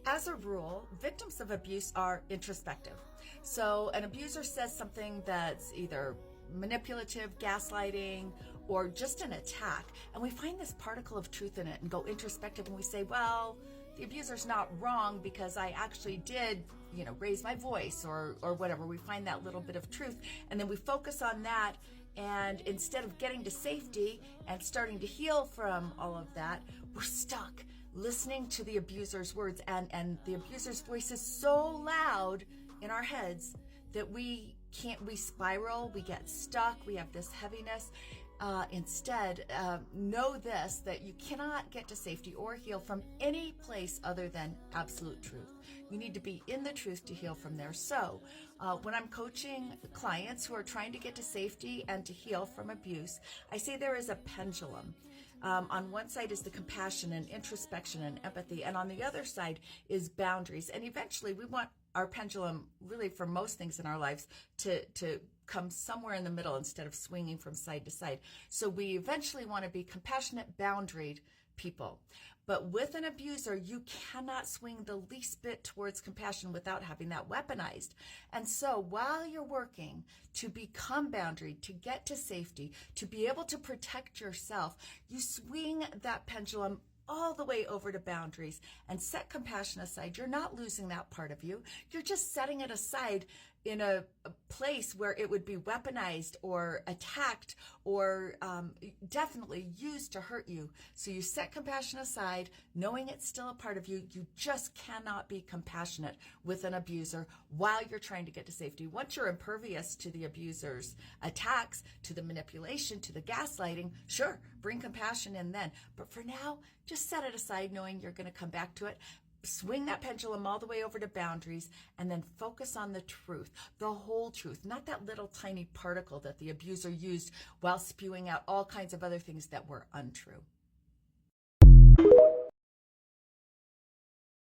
As a rule, victims of abuse are introspective. So an abuser says something that's either manipulative, gaslighting, or just an attack, and we find this particle of truth in it and go introspective, and we say, well, the abuser's not wrong because I actually did, raise my voice or whatever. We find that little bit of truth, and then we focus on that. And instead of getting to safety and starting to heal from all of that, we're stuck listening to the abuser's words, and the abuser's voice is so loud in our heads that we spiral, we get stuck, we have this heaviness. Instead, know this, that you cannot get to safety or heal from any place other than absolute truth. You need to be in the truth to heal from there. So when I'm coaching clients who are trying to get to safety and to heal from abuse, I say there is a pendulum. On one side is the compassion and introspection and empathy, and on the other side is boundaries. And eventually we want our pendulum, really for most things in our lives, to come somewhere in the middle instead of swinging from side to side. So we eventually want to be compassionate, boundaried people. But with an abuser, you cannot swing the least bit towards compassion without having that weaponized. And so while you're working to become boundaried, to get to safety, to be able to protect yourself, you swing that pendulum all the way over to boundaries and set compassion aside. You're not losing that part of you. You're just setting it aside in a place where it would be weaponized or attacked or definitely used to hurt you. So you set compassion aside, knowing it's still a part of you. You just cannot be compassionate with an abuser while you're trying to get to safety. Once you're impervious to the abuser's attacks, to the manipulation, to the gaslighting, sure, bring compassion in then. But for now, just set it aside, knowing you're going to come back to it. Swing that pendulum all the way over to boundaries, and then focus on the truth, the whole truth, not that little tiny particle that the abuser used while spewing out all kinds of other things that were untrue.